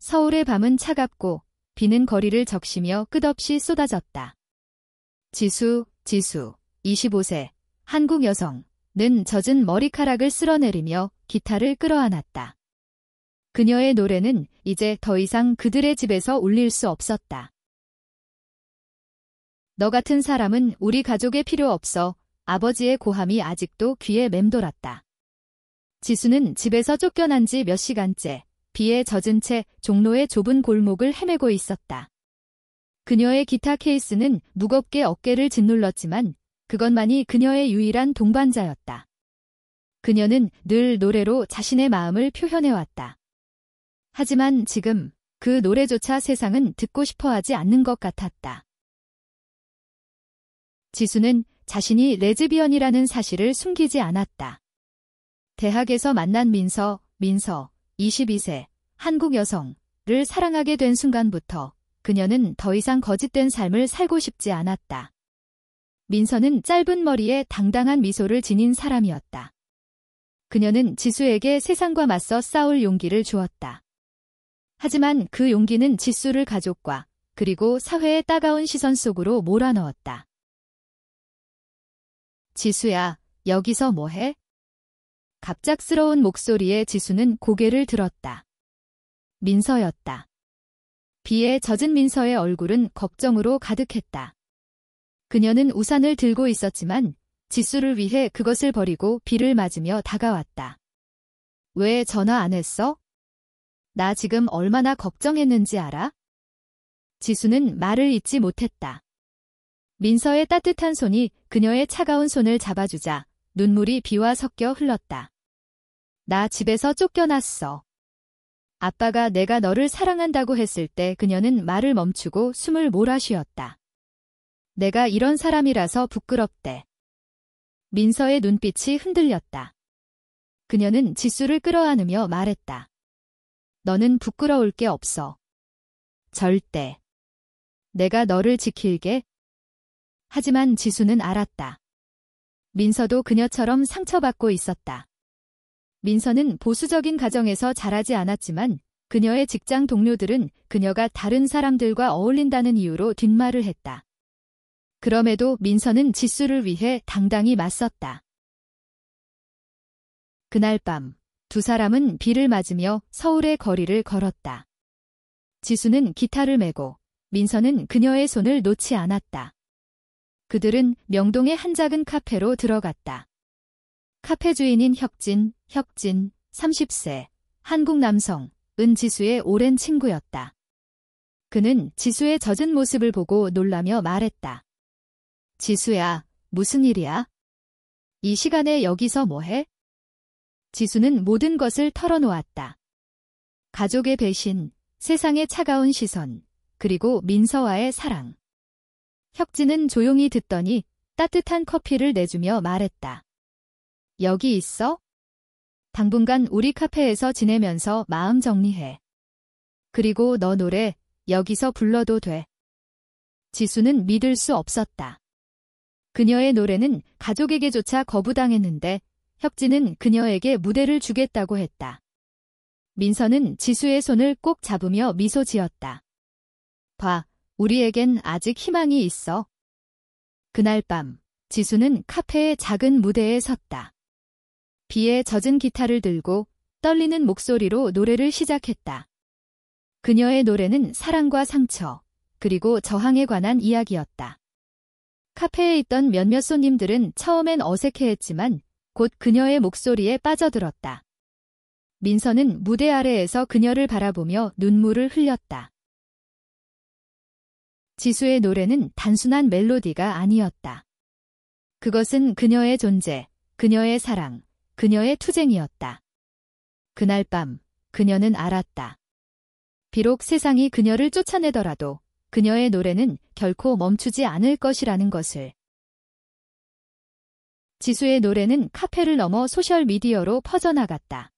서울의 밤은 차갑고 비는 거리를 적시며 끝없이 쏟아졌다. 지수, 25세, 한국 여성은 젖은 머리카락을 쓸어내리며 기타를 끌어안았다. 그녀의 노래는 이제 더 이상 그들의 집에서 울릴 수 없었다. 너 같은 사람은 우리 가족에 필요 없어. 아버지의 고함이 아직도 귀에 맴돌았다. 지수는 집에서 쫓겨난 지 몇 시간째 비에 젖은 채 종로의 좁은 골목을 헤매고 있었다. 그녀의 기타 케이스는 무겁게 어깨를 짓눌렀지만 그것만이 그녀의 유일한 동반자였다. 그녀는 늘 노래로 자신의 마음을 표현해왔다. 하지만 지금 그 노래조차 세상은 듣고 싶어하지 않는 것 같았다. 지수는 자신이 레즈비언이라는 사실을 숨기지 않았다. 대학에서 만난 민서, 22세, 한국 여성을 사랑하게 된 순간부터 그녀는 더 이상 거짓된 삶을 살고 싶지 않았다. 민서는 짧은 머리에 당당한 미소를 지닌 사람이었다. 그녀는 지수에게 세상과 맞서 싸울 용기를 주었다. 하지만 그 용기는 지수를 가족과 그리고 사회의 따가운 시선 속으로 몰아넣었다. 지수야, 여기서 뭐해? 갑작스러운 목소리에 지수는 고개를 들었다. 민서였다. 비에 젖은 민서의 얼굴은 걱정으로 가득했다. 그녀는 우산을 들고 있었지만 지수를 위해 그것을 버리고 비를 맞으며 다가왔다. 왜 전화 안 했어? 나 지금 얼마나 걱정했는지 알아? 지수는 말을 잇지 못했다. 민서의 따뜻한 손이 그녀의 차가운 손을 잡아주자 눈물이 비와 섞여 흘렀다. 나 집에서 쫓겨났어. 아빠가 내가 너를 사랑한다고 했을 때 그녀는 말을 멈추고 숨을 몰아쉬었다. 내가 이런 사람이라서 부끄럽대. 민서의 눈빛이 흔들렸다. 그녀는 지수를 끌어안으며 말했다. 너는 부끄러울 게 없어. 절대. 내가 너를 지킬게. 하지만 지수는 알았다. 민서도 그녀처럼 상처받고 있었다. 민서는 보수적인 가정에서 자라지 않았지만 그녀의 직장 동료들은 그녀가 다른 사람들과 어울린다는 이유로 뒷말을 했다. 그럼에도 민서는 지수를 위해 당당히 맞섰다. 그날 밤, 두 사람은 비를 맞으며 서울의 거리를 걸었다. 지수는 기타를 메고 민서는 그녀의 손을 놓지 않았다. 그들은 명동의 한 작은 카페로 들어갔다. 카페 주인인 혁진, 30세, 한국 남성, 지수의 오랜 친구였다. 그는 지수의 젖은 모습을 보고 놀라며 말했다. 지수야, 무슨 일이야? 이 시간에 여기서 뭐해? 지수는 모든 것을 털어놓았다. 가족의 배신, 세상의 차가운 시선, 그리고 민서와의 사랑. 혁진은 조용히 듣더니 따뜻한 커피를 내주며 말했다. 여기 있어? 당분간 우리 카페에서 지내면서 마음 정리해. 그리고 너 노래 여기서 불러도 돼. 지수는 믿을 수 없었다. 그녀의 노래는 가족에게조차 거부당했는데 혁진은 그녀에게 무대를 주겠다고 했다. 민서는 지수의 손을 꼭 잡으며 미소 지었다. 봐, 우리에겐 아직 희망이 있어. 그날 밤, 지수는 카페의 작은 무대에 섰다. 비에 젖은 기타를 들고 떨리는 목소리로 노래를 시작했다. 그녀의 노래는 사랑과 상처, 그리고 저항에 관한 이야기였다. 카페에 있던 몇몇 손님들은 처음엔 어색해했지만 곧 그녀의 목소리에 빠져들었다. 민서는 무대 아래에서 그녀를 바라보며 눈물을 흘렸다. 지수의 노래는 단순한 멜로디가 아니었다. 그것은 그녀의 존재, 그녀의 사랑, 그녀의 투쟁이었다. 그날 밤, 그녀는 알았다. 비록 세상이 그녀를 쫓아내더라도 그녀의 노래는 결코 멈추지 않을 것이라는 것을. 지수의 노래는 카페를 넘어 소셜미디어로 퍼져나갔다.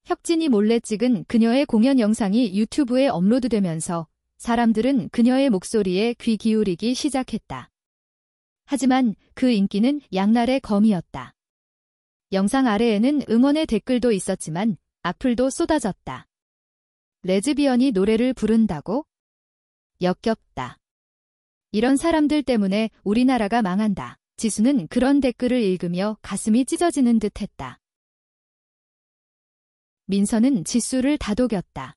혁진이 몰래 찍은 그녀의 공연 영상이 유튜브에 업로드되면서 사람들은 그녀의 목소리에 귀 기울이기 시작했다. 하지만 그 인기는 양날의 검이었다. 영상 아래에는 응원의 댓글도 있었지만 악플도 쏟아졌다. 레즈비언이 노래를 부른다고? 역겹다. 이런 사람들 때문에 우리나라가 망한다. 지수는 그런 댓글을 읽으며 가슴이 찢어지는 듯 했다. 민서는 지수를 다독였다.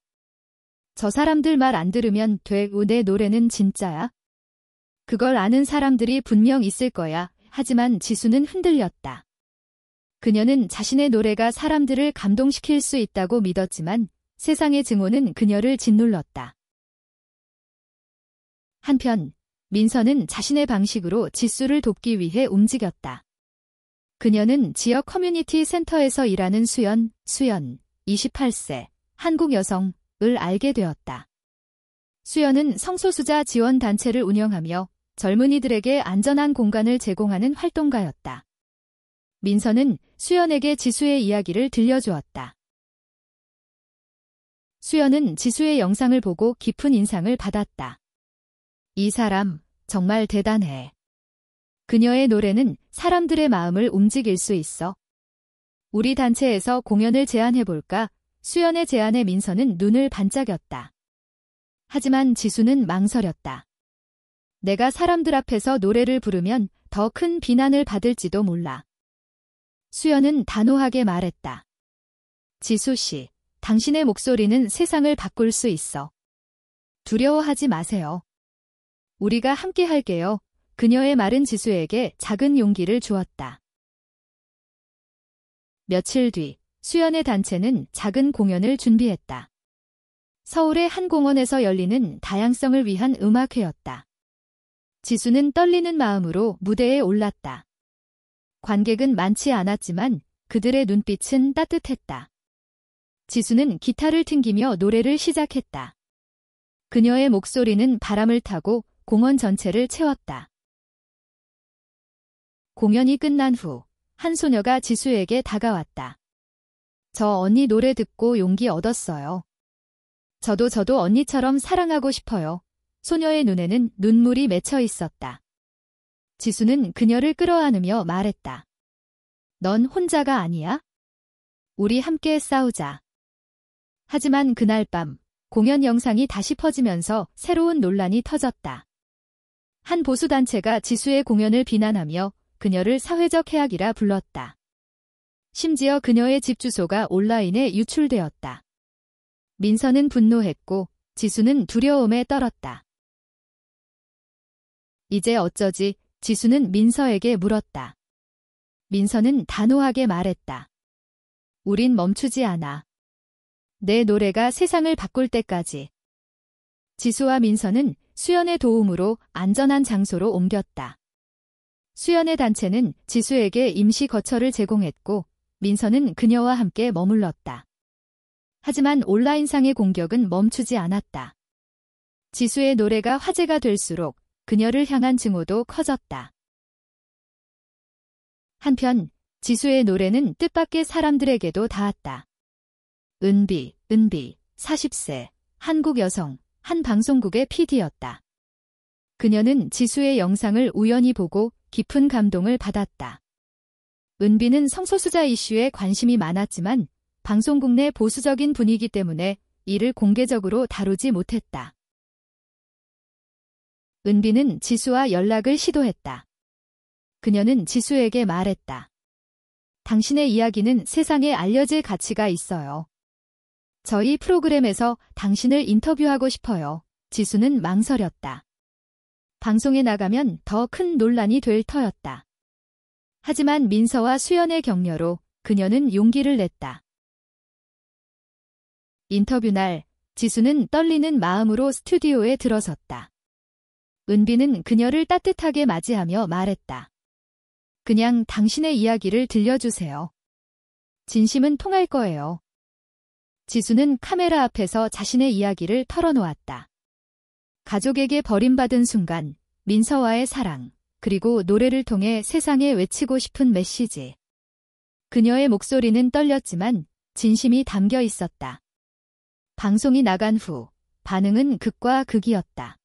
저 사람들 말 안 들으면 돼. 내 노래는 진짜야? 그걸 아는 사람들이 분명 있을 거야. 하지만 지수는 흔들렸다. 그녀는 자신의 노래가 사람들을 감동시킬 수 있다고 믿었지만 세상의 증오는 그녀를 짓눌렀다. 한편 민서는 자신의 방식으로 지수를 돕기 위해 움직였다. 그녀는 지역 커뮤니티 센터에서 일하는 수연 28세, 한국 여성을 알게 되었다. 수연은 성소수자 지원 단체를 운영하며 젊은이들에게 안전한 공간을 제공하는 활동가였다. 민서는 수연에게 지수의 이야기를 들려주었다. 수연은 지수의 영상을 보고 깊은 인상을 받았다. 이 사람 정말 대단해. 그녀의 노래는 사람들의 마음을 움직일 수 있어. 우리 단체에서 공연을 제안해볼까? 수연의 제안에 민서는 눈을 반짝였다. 하지만 지수는 망설였다. 내가 사람들 앞에서 노래를 부르면 더 큰 비난을 받을지도 몰라. 수연은 단호하게 말했다. 지수 씨, 당신의 목소리는 세상을 바꿀 수 있어. 두려워하지 마세요. 우리가 함께 할게요. 그녀의 말은 지수에게 작은 용기를 주었다. 며칠 뒤 수연의 단체는 작은 공연을 준비했다. 서울의 한 공원에서 열리는 다양성을 위한 음악회였다. 지수는 떨리는 마음으로 무대에 올랐다. 관객은 많지 않았지만 그들의 눈빛은 따뜻했다. 지수는 기타를 튕기며 노래를 시작했다. 그녀의 목소리는 바람을 타고 공원 전체를 채웠다. 공연이 끝난 후 한 소녀가 지수에게 다가왔다. 저 언니 노래 듣고 용기 얻었어요. 저도 언니처럼 사랑하고 싶어요. 소녀의 눈에는 눈물이 맺혀 있었다. 지수는 그녀를 끌어안으며 말했다. 넌 혼자가 아니야? 우리 함께 싸우자. 하지만 그날 밤 공연 영상이 다시 퍼지면서 새로운 논란이 터졌다. 한 보수단체가 지수의 공연을 비난하며 그녀를 사회적 해악이라 불렀다. 심지어 그녀의 집 주소가 온라인에 유출되었다. 민서는 분노했고 지수는 두려움에 떨었다. 이제 어쩌지? 지수는 민서에게 물었다. 민서는 단호하게 말했다. 우린 멈추지 않아. 내 노래가 세상을 바꿀 때까지. 지수와 민서는 수연의 도움으로 안전한 장소로 옮겼다. 수연의 단체는 지수에게 임시 거처를 제공했고 민서는 그녀와 함께 머물렀다. 하지만 온라인상의 공격은 멈추지 않았다. 지수의 노래가 화제가 될수록 그녀를 향한 증오도 커졌다. 한편 지수의 노래는 뜻밖의 사람들에게도 닿았다. 은비, 40세, 한국 여성, 한 방송국의 PD였다. 그녀는 지수의 영상을 우연히 보고 깊은 감동을 받았다. 은비는 성소수자 이슈에 관심이 많았지만 방송국 내 보수적인 분위기 때문에 이를 공개적으로 다루지 못했다. 은비는 지수와 연락을 시도했다. 그녀는 지수에게 말했다. 당신의 이야기는 세상에 알려질 가치가 있어요. 저희 프로그램에서 당신을 인터뷰하고 싶어요. 지수는 망설였다. 방송에 나가면 더 큰 논란이 될 터였다. 하지만 민서와 수연의 격려로 그녀는 용기를 냈다. 인터뷰 날, 지수는 떨리는 마음으로 스튜디오에 들어섰다. 은비는 그녀를 따뜻하게 맞이하며 말했다. 그냥 당신의 이야기를 들려주세요. 진심은 통할 거예요. 지수는 카메라 앞에서 자신의 이야기를 털어놓았다. 가족에게 버림받은 순간, 민서와의 사랑, 그리고 노래를 통해 세상에 외치고 싶은 메시지. 그녀의 목소리는 떨렸지만 진심이 담겨 있었다. 방송이 나간 후 반응은 극과 극이었다.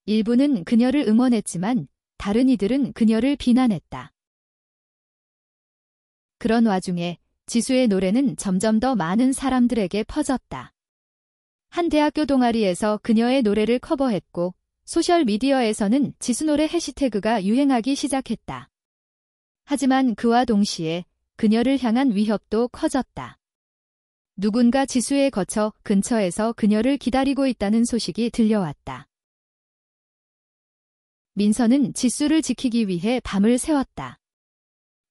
일부는 그녀를 응원했지만 다른 이들은 그녀를 비난했다. 그런 와중에 지수의 노래는 점점 더 많은 사람들에게 퍼졌다. 한 대학교 동아리에서 그녀의 노래를 커버했고 소셜미디어에서는 지수 노래 해시태그가 유행하기 시작했다. 하지만 그와 동시에 그녀를 향한 위협도 커졌다. 누군가 지수에 거쳐 근처에서 그녀를 기다리고 있다는 소식이 들려왔다. 민서는 지수를 지키기 위해 밤을 새웠다.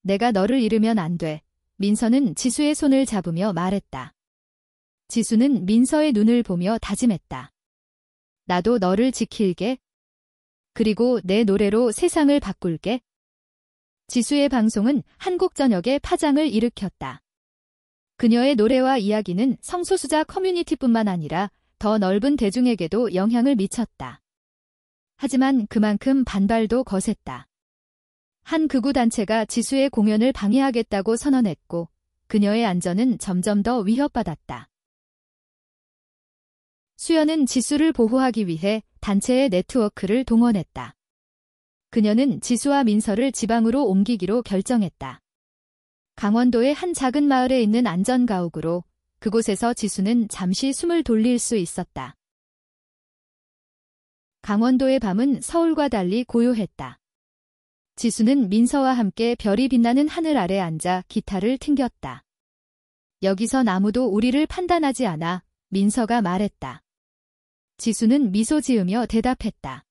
내가 너를 잃으면 안 돼. 민서는 지수의 손을 잡으며 말했다. 지수는 민서의 눈을 보며 다짐했다. 나도 너를 지킬게. 그리고 내 노래로 세상을 바꿀게. 지수의 방송은 한국 전역에 파장을 일으켰다. 그녀의 노래와 이야기는 성소수자 커뮤니티뿐만 아니라 더 넓은 대중에게도 영향을 미쳤다. 하지만 그만큼 반발도 거셌다. 한 극우 단체가 지수의 공연을 방해하겠다고 선언했고 그녀의 안전은 점점 더 위협받았다. 수연은 지수를 보호하기 위해 단체의 네트워크를 동원했다. 그녀는 지수와 민서를 지방으로 옮기기로 결정했다. 강원도의 한 작은 마을에 있는 안전가옥으로 그곳에서 지수는 잠시 숨을 돌릴 수 있었다. 강원도의 밤은 서울과 달리 고요했다. 지수는 민서와 함께 별이 빛나는 하늘 아래 앉아 기타를 튕겼다. 여기선 아무도 우리를 판단하지 않아, 민서가 말했다. 지수는 미소 지으며 대답했다.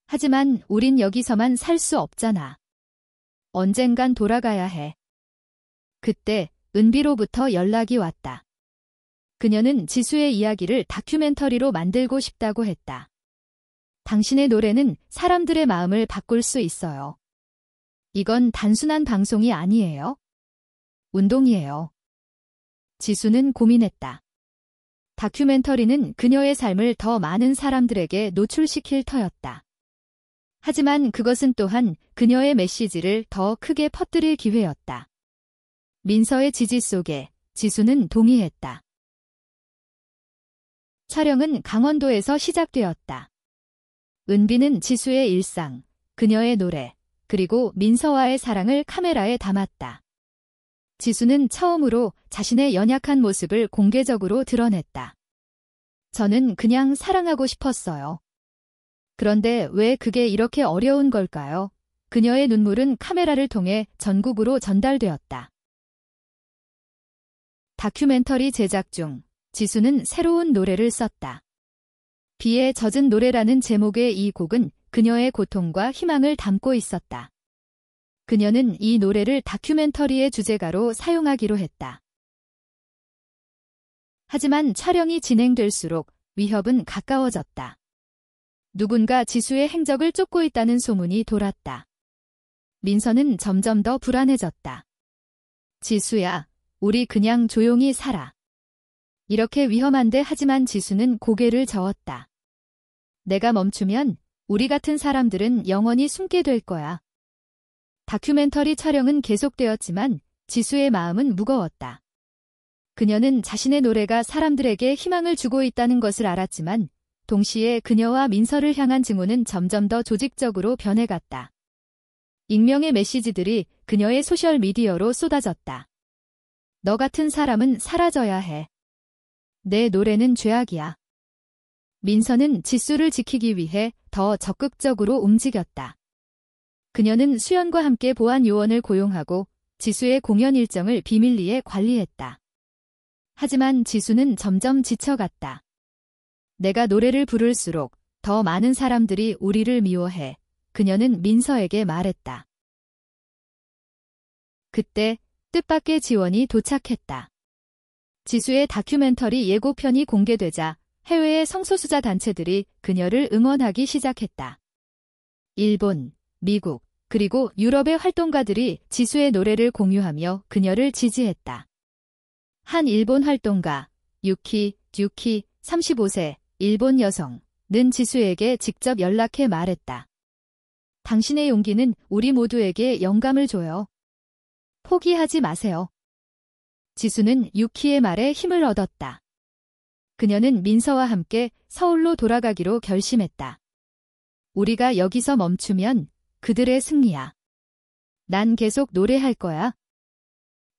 하지만 우린 여기서만 살 수 없잖아. 언젠간 돌아가야 해. 그때 은비로부터 연락이 왔다. 그녀는 지수의 이야기를 다큐멘터리로 만들고 싶다고 했다. 당신의 노래는 사람들의 마음을 바꿀 수 있어요. 이건 단순한 방송이 아니에요. 운동이에요. 지수는 고민했다. 다큐멘터리는 그녀의 삶을 더 많은 사람들에게 노출시킬 터였다. 하지만 그것은 또한 그녀의 메시지를 더 크게 퍼뜨릴 기회였다. 민서의 지지 속에 지수는 동의했다. 촬영은 강원도에서 시작되었다. 은비는 지수의 일상, 그녀의 노래, 그리고 민서와의 사랑을 카메라에 담았다. 지수는 처음으로 자신의 연약한 모습을 공개적으로 드러냈다. 저는 그냥 사랑하고 싶었어요. 그런데 왜 그게 이렇게 어려운 걸까요? 그녀의 눈물은 카메라를 통해 전국으로 전달되었다. 다큐멘터리 제작 중 지수는 새로운 노래를 썼다. 비에 젖은 노래라는 제목의 이 곡은 그녀의 고통과 희망을 담고 있었다. 그녀는 이 노래를 다큐멘터리의 주제가로 사용하기로 했다. 하지만 촬영이 진행될수록 위협은 가까워졌다. 누군가 지수의 행적을 쫓고 있다는 소문이 돌았다. 민서는 점점 더 불안해졌다. 지수야, 우리 그냥 조용히 살아. 이렇게 위험한데 하지만 지수는 고개를 저었다. 내가 멈추면 우리 같은 사람들은 영원히 숨게 될 거야. 다큐멘터리 촬영은 계속되었지만 지수의 마음은 무거웠다. 그녀는 자신의 노래가 사람들에게 희망을 주고 있다는 것을 알았지만 동시에 그녀와 민서를 향한 증오는 점점 더 조직적으로 변해갔다. 익명의 메시지들이 그녀의 소셜미디어로 쏟아졌다. 너 같은 사람은 사라져야 해. 내 노래는 죄악이야. 민서는 지수를 지키기 위해 더 적극적으로 움직였다. 그녀는 수연과 함께 보안 요원을 고용하고 지수의 공연 일정을 비밀리에 관리했다. 하지만 지수는 점점 지쳐갔다. 내가 노래를 부를수록 더 많은 사람들이 우리를 미워해. 그녀는 민서에게 말했다. 그때 뜻밖의 지원이 도착했다. 지수의 다큐멘터리 예고편이 공개되자 해외의 성소수자 단체들이 그녀를 응원하기 시작했다. 일본, 미국, 그리고 유럽의 활동가들이 지수의 노래를 공유하며 그녀를 지지했다. 한 일본 활동가, 유키, 35세, 일본 여성은 지수에게 직접 연락해 말했다. 당신의 용기는 우리 모두에게 영감을 줘요. 포기하지 마세요. 지수는 유키의 말에 힘을 얻었다. 그녀는 민서와 함께 서울로 돌아가기로 결심했다. 우리가 여기서 멈추면 그들의 승리야. 난 계속 노래할 거야.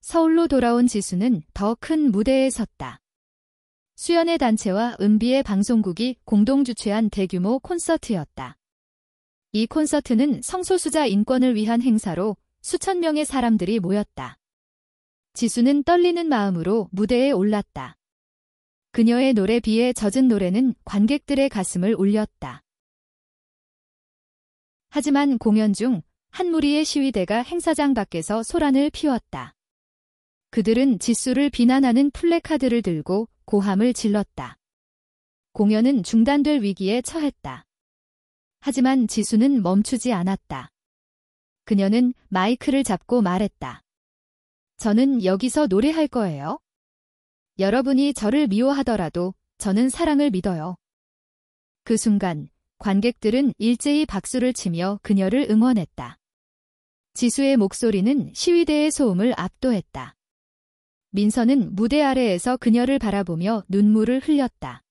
서울로 돌아온 지수는 더 큰 무대에 섰다. 수연의 단체와 은비의 방송국이 공동 주최한 대규모 콘서트였다. 이 콘서트는 성소수자 인권을 위한 행사로 수천 명의 사람들이 모였다. 지수는 떨리는 마음으로 무대에 올랐다. 그녀의 노래 비에 젖은 노래는 관객들의 가슴을 울렸다. 하지만 공연 중 한 무리의 시위대가 행사장 밖에서 소란을 피웠다. 그들은 지수를 비난하는 플래카드를 들고 고함을 질렀다. 공연은 중단될 위기에 처했다. 하지만 지수는 멈추지 않았다. 그녀는 마이크를 잡고 말했다. 저는 여기서 노래할 거예요. 여러분이 저를 미워하더라도 저는 사랑을 믿어요. 그 순간 관객들은 일제히 박수를 치며 그녀를 응원했다. 지수의 목소리는 시위대의 소음을 압도했다. 민서는 무대 아래에서 그녀를 바라보며 눈물을 흘렸다.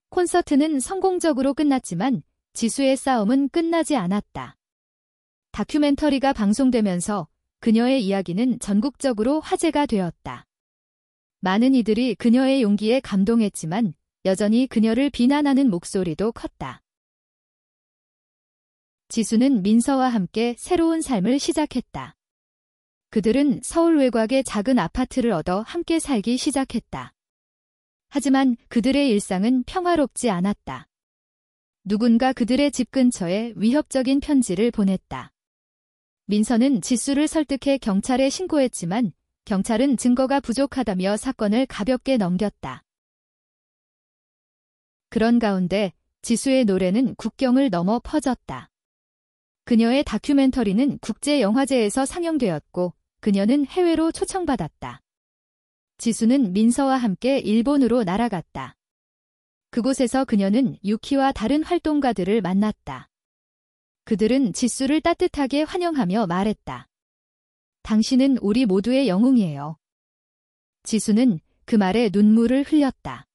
콘서트는 성공적으로 끝났지만 지수의 싸움은 끝나지 않았다. 다큐멘터리가 방송되면서 그녀의 이야기는 전국적으로 화제가 되었다. 많은 이들이 그녀의 용기에 감동했지만 여전히 그녀를 비난하는 목소리도 컸다. 지수는 민서와 함께 새로운 삶을 시작했다. 그들은 서울 외곽의 작은 아파트를 얻어 함께 살기 시작했다. 하지만 그들의 일상은 평화롭지 않았다. 누군가 그들의 집 근처에 위협적인 편지를 보냈다. 민서는 지수를 설득해 경찰에 신고했지만 경찰은 증거가 부족하다며 사건을 가볍게 넘겼다. 그런 가운데 지수의 노래는 국경을 넘어 퍼졌다. 그녀의 다큐멘터리는 국제영화제에서 상영되었고 그녀는 해외로 초청받았다. 지수는 민서와 함께 일본으로 날아갔다. 그곳에서 그녀는 유키와 다른 활동가들을 만났다. 그들은 지수를 따뜻하게 환영하며 말했다. 당신은 우리 모두의 영웅이에요. 지수는 그 말에 눈물을 흘렸다.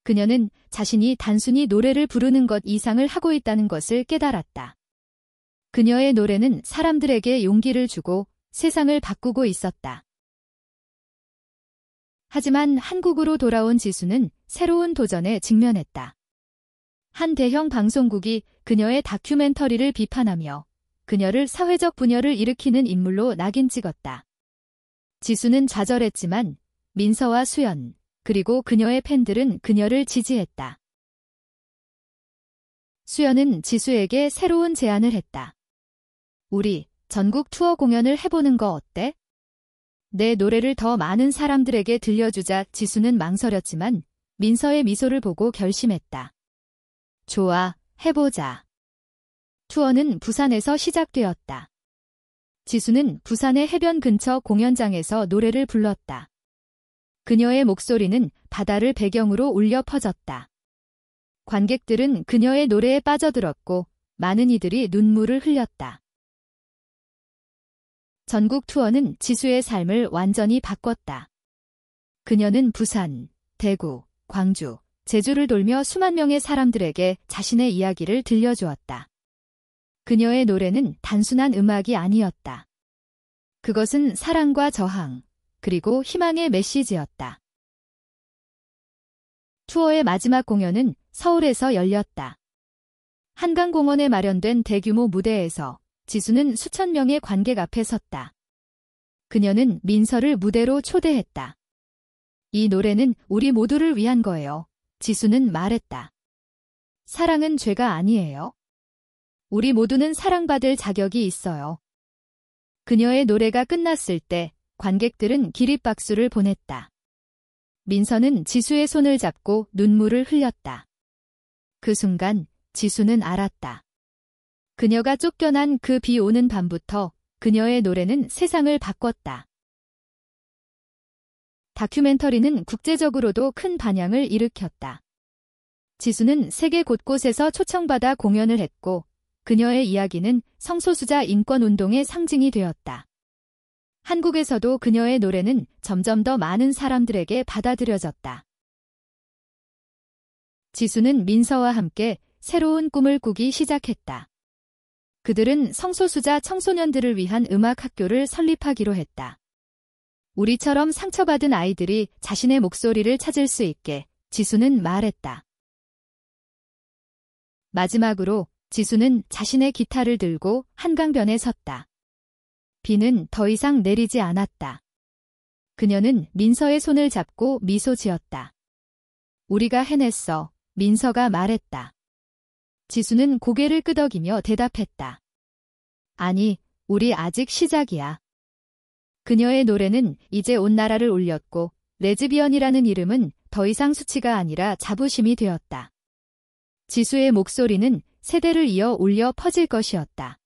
그녀는 자신이 단순히 노래를 부르는 것 이상을 하고 있다는 것을 깨달았다. 그녀의 노래는 사람들에게 용기를 주고 세상을 바꾸고 있었다. 하지만 한국으로 돌아온 지수는 새로운 도전에 직면했다. 한 대형 방송국이 그녀의 다큐멘터리를 비판하며 그녀를 사회적 분열을 일으키는 인물로 낙인 찍었다. 지수는 좌절했지만 민서와 수연, 그리고 그녀의 팬들은 그녀를 지지했다. 수연은 지수에게 새로운 제안을 했다. 우리 전국 투어 공연을 해보는 거 어때? 내 노래를 더 많은 사람들에게 들려주자. 지수는 망설였지만 민서의 미소를 보고 결심했다. 좋아, 해보자. 투어는 부산에서 시작되었다. 지수는 부산의 해변 근처 공연장에서 노래를 불렀다. 그녀의 목소리는 바다를 배경으로 울려 퍼졌다. 관객들은 그녀의 노래에 빠져들었고 많은 이들이 눈물을 흘렸다. 전국 투어는 지수의 삶을 완전히 바꿨다. 그녀는 부산, 대구, 광주, 제주를 돌며 수만 명의 사람들에게 자신의 이야기를 들려주었다. 그녀의 노래는 단순한 음악이 아니었다. 그것은 사랑과 저항, 그리고 희망의 메시지였다. 투어의 마지막 공연은 서울에서 열렸다. 한강공원에 마련된 대규모 무대에서 지수는 수천 명의 관객 앞에 섰다. 그녀는 민서를 무대로 초대했다. 이 노래는 우리 모두를 위한 거예요. 지수는 말했다. 사랑은 죄가 아니에요. 우리 모두는 사랑받을 자격이 있어요. 그녀의 노래가 끝났을 때 관객들은 기립박수를 보냈다. 민서는 지수의 손을 잡고 눈물을 흘렸다. 그 순간 지수는 알았다. 그녀가 쫓겨난 그 비 오는 밤부터 그녀의 노래는 세상을 바꿨다. 다큐멘터리는 국제적으로도 큰 반향을 일으켰다. 지수는 세계 곳곳에서 초청받아 공연을 했고 그녀의 이야기는 성소수자 인권운동의 상징이 되었다. 한국에서도 그녀의 노래는 점점 더 많은 사람들에게 받아들여졌다. 지수는 민서와 함께 새로운 꿈을 꾸기 시작했다. 그들은 성소수자 청소년들을 위한 음악 학교를 설립하기로 했다. 우리처럼 상처받은 아이들이 자신의 목소리를 찾을 수 있게 지수는 말했다. 마지막으로 지수는 자신의 기타를 들고 한강변에 섰다. 비는 더 이상 내리지 않았다. 그녀는 민서의 손을 잡고 미소 지었다. 우리가 해냈어, 민서가 말했다. 지수는 고개를 끄덕이며 대답했다. 아니, 우리 아직 시작이야. 그녀의 노래는 이제 온 나라를 울렸고 레즈비언이라는 이름은 더 이상 수치가 아니라 자부심이 되었다. 지수의 목소리는 세대를 이어 울려 퍼질 것이었다.